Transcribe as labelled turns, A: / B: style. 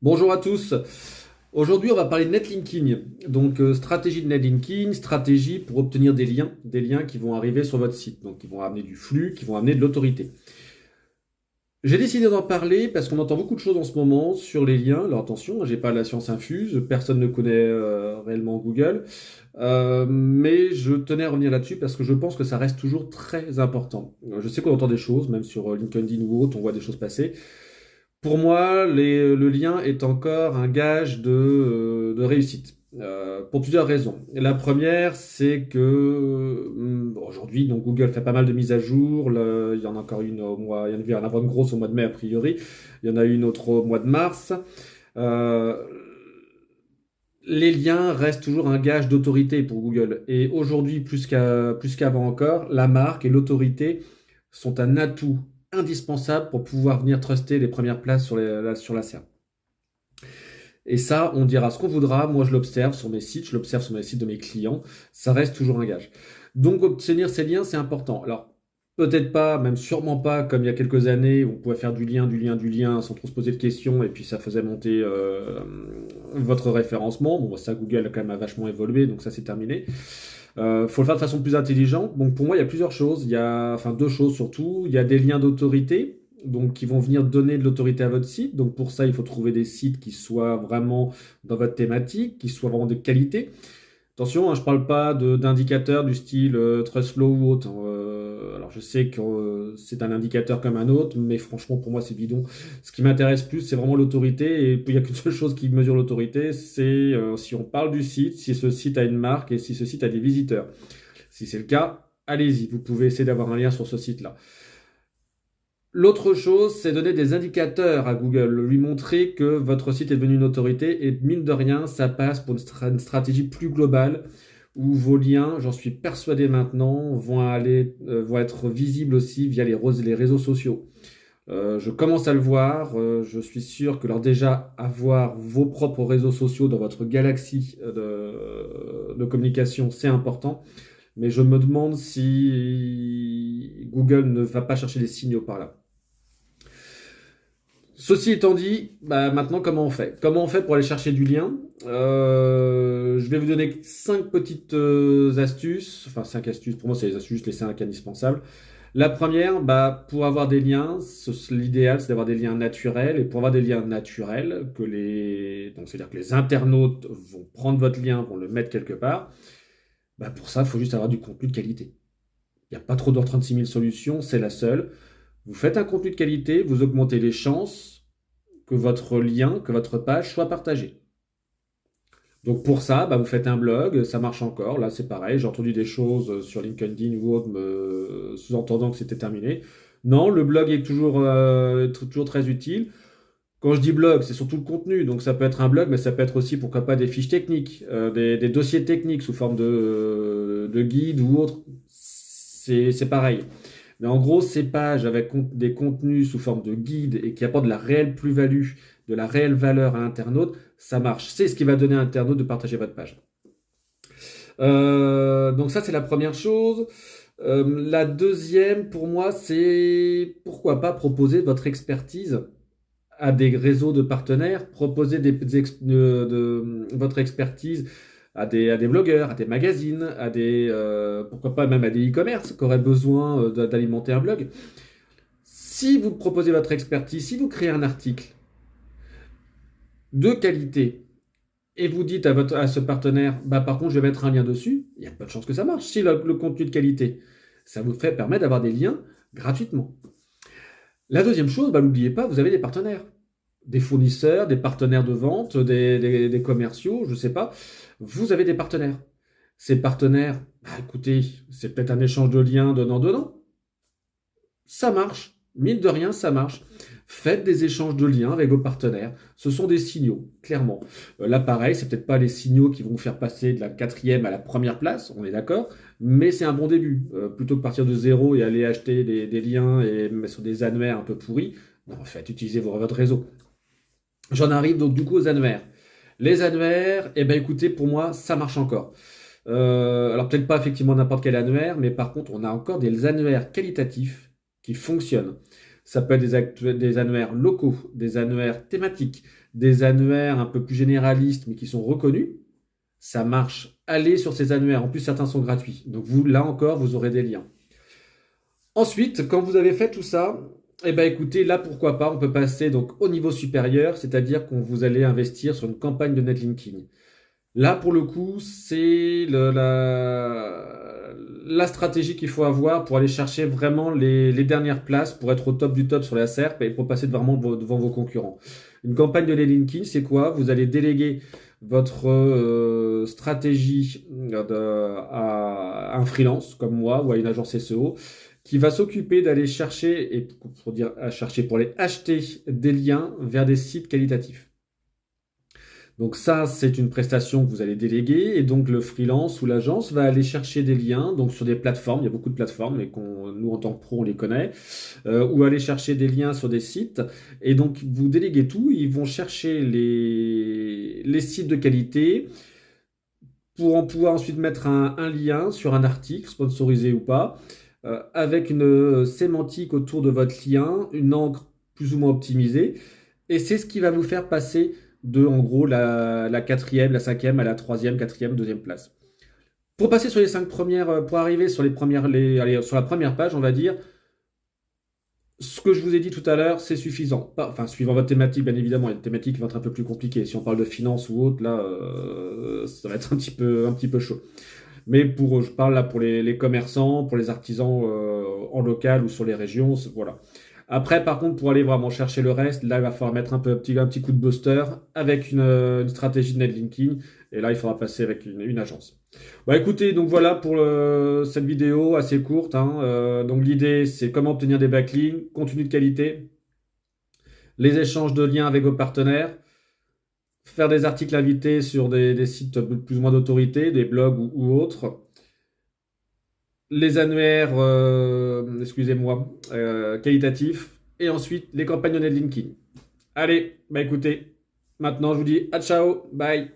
A: Bonjour à tous. Aujourd'hui, on va parler de netlinking. Donc, stratégie de netlinking, stratégie pour obtenir des liens qui vont arriver sur votre site. Donc, qui vont amener du flux, qui vont amener de l'autorité. J'ai décidé d'en parler parce qu'on entend beaucoup de choses en ce moment sur les liens. Alors attention, j'ai pas la science infuse, personne ne connaît réellement Google. Mais je tenais à revenir là-dessus parce que je pense que ça reste toujours très important. Je sais qu'on entend des choses, même sur LinkedIn ou autre, on voit des choses passer. Pour moi, le lien est encore un gage de réussite. Pour plusieurs raisons. La première, c'est que bon, aujourd'hui, donc Google fait pas mal de mises à jour. Il y en a encore une au mois, il y en avait une grosse au mois de mai a priori. Il y en a une autre au mois de mars. Euh, les liens restent toujours un gage d'autorité pour Google. Et aujourd'hui, plus qu'avant encore, la marque et l'autorité sont un atout indispensable pour pouvoir venir truster les premières places sur la SERP. Et ça, on dira ce qu'on voudra. Moi, je l'observe sur mes sites, je l'observe sur les sites de mes clients. Ça reste toujours un gage. Donc, obtenir ces liens, c'est important. Alors, peut-être pas, même sûrement pas, comme il y a quelques années, où on pouvait faire du lien, sans trop se poser de questions, et puis ça faisait monter votre référencement. Bon, ça, Google a quand même vachement évolué, donc ça, c'est terminé. Faut le faire de façon plus intelligente. Donc, pour moi, il y a plusieurs choses. Il y a, enfin, deux choses surtout. Il y a des liens d'autorité donc qui vont venir donner de l'autorité à votre site. Donc pour ça, il faut trouver des sites qui soient vraiment dans votre thématique, qui soient vraiment de qualité. Attention, hein, je ne parle pas d'indicateurs du style Trustflow ou autre, hein. Alors je sais que c'est un indicateur comme un autre, mais franchement pour moi c'est bidon. Ce qui m'intéresse plus, c'est vraiment l'autorité. Et il n'y a qu'une seule chose qui mesure l'autorité, c'est si on parle du site, si ce site a une marque et si ce site a des visiteurs. Si c'est le cas, allez-y, vous pouvez essayer d'avoir un lien sur ce site-là. L'autre chose, c'est donner des indicateurs à Google, lui montrer que votre site est devenu une autorité et mine de rien, ça passe pour une stratégie plus globale où vos liens, j'en suis persuadé maintenant, vont être visibles aussi via les réseaux sociaux. Je commence à le voir, je suis sûr que alors déjà avoir vos propres réseaux sociaux dans votre galaxie de communication, c'est important, mais je me demande si Google ne va pas chercher des signaux par là. Ceci étant dit, bah maintenant comment on fait? Comment on fait pour aller chercher du lien? Je vais vous donner 5 petites astuces, enfin 5 astuces, pour moi c'est les astuces, les 5 indispensables. La première, bah, pour avoir des liens, l'idéal c'est d'avoir des liens naturels, et pour avoir des liens naturels, donc c'est-à-dire que les internautes vont prendre votre lien, vont le mettre quelque part, bah pour ça il faut juste avoir du contenu de qualité. Il n'y a pas trop de 36 000 solutions, c'est la seule. Vous faites un contenu de qualité, vous augmentez les chances que votre lien, que votre page soit partagée. Donc pour ça, bah, vous faites un blog, ça marche encore. Là, c'est pareil. J'ai entendu des choses sur LinkedIn ou autre me sous-entendant que c'était terminé. Non, le blog est toujours très utile. Quand je dis blog, c'est surtout le contenu. Donc ça peut être un blog, mais ça peut être aussi, pourquoi pas, des fiches techniques, des dossiers techniques sous forme de guide ou autre. C'est pareil. Mais en gros, ces pages avec des contenus sous forme de guide et qui apportent de la réelle plus-value, de la réelle valeur à l'internaute, ça marche. C'est ce qui va donner à l'internaute de partager votre page. Donc ça, c'est la première chose. La deuxième, pour moi, c'est pourquoi pas proposer votre expertise à des réseaux de partenaires, proposer votre expertise à des blogueurs, à des magazines, pourquoi pas même à des e-commerce qui auraient besoin d'alimenter un blog. Si vous proposez votre expertise, si vous créez un article de qualité et vous dites à ce partenaire, bah par contre je vais mettre un lien dessus, il y a pas de chance que ça marche. Si le contenu de qualité, ça vous permet d'avoir des liens gratuitement. La deuxième chose, bah, n'oubliez pas, vous avez des partenaires. Des fournisseurs, des partenaires de vente, des commerciaux, je ne sais pas. Vous avez des partenaires. Ces partenaires, bah, écoutez, c'est peut-être un échange de liens donnant-donnant. Ça marche. Mine de rien, ça marche. Faites des échanges de liens avec vos partenaires. Ce sont des signaux, clairement. Là, pareil, c'est peut-être pas les signaux qui vont vous faire passer de la 4e à la première place, on est d'accord, mais c'est un bon début. Plutôt que partir de zéro et aller acheter des liens et mettre sur des annuaires un peu pourris, non, en fait, utilisez votre réseau. J'en arrive donc du coup aux annuaires. Les annuaires, eh ben écoutez, pour moi, ça marche encore. Alors peut-être pas effectivement n'importe quel annuaire, mais par contre, on a encore des annuaires qualitatifs qui fonctionnent. Ça peut être des annuaires locaux, des annuaires thématiques, des annuaires un peu plus généralistes, mais qui sont reconnus. Ça marche. Allez sur ces annuaires. En plus, certains sont gratuits. Donc, vous, là encore, vous aurez des liens. Ensuite, quand vous avez fait tout ça, eh ben, écoutez, là, pourquoi pas, on peut passer donc au niveau supérieur, c'est-à-dire qu'on vous allez investir sur une campagne de netlinking. Là, pour le coup, c'est la stratégie qu'il faut avoir pour aller chercher vraiment les dernières places, pour être au top du top sur la SERP et pour passer vraiment devant vos concurrents. Une campagne de netlinking, c'est quoi? Vous allez déléguer votre stratégie à un freelance comme moi ou à une agence SEO qui va s'occuper d'aller chercher, et pour dire à chercher, pour aller acheter des liens vers des sites qualitatifs. Donc ça, c'est une prestation que vous allez déléguer et donc le freelance ou l'agence va aller chercher des liens donc sur des plateformes, il y a beaucoup de plateformes et nous en tant que pro on les connaît, ou aller chercher des liens sur des sites et donc vous déléguez tout, ils vont chercher les sites de qualité pour en pouvoir ensuite mettre un lien sur un article, sponsorisé ou pas, avec une sémantique autour de votre lien, une encre plus ou moins optimisée et c'est ce qui va vous faire passer de, en gros, la quatrième, la cinquième à la troisième, quatrième, deuxième place. Pour passer sur les 5 premières, pour arriver sur allez, sur la première page, on va dire, ce que je vous ai dit tout à l'heure, c'est suffisant. Enfin, suivant votre thématique, bien évidemment, il y a une thématique qui va être un peu plus compliquée. Si on parle de finance ou autre, là, ça va être un petit peu chaud. Mais je parle là pour les commerçants, pour les artisans en local ou sur les régions, voilà. Après, par contre, pour aller vraiment chercher le reste, là, il va falloir mettre un petit coup de booster avec une stratégie de netlinking. Et là, il faudra passer avec une agence. Bon, écoutez, donc voilà pour cette vidéo assez courte, hein. Donc l'idée, c'est comment obtenir des backlinks, contenu de qualité, les échanges de liens avec vos partenaires, faire des articles invités sur des sites plus ou moins d'autorité, des blogs ou autres, les annuaires, excusez-moi, qualitatifs, et ensuite les campagnes de netlinking. Allez, bah écoutez, maintenant je vous dis à ciao, bye.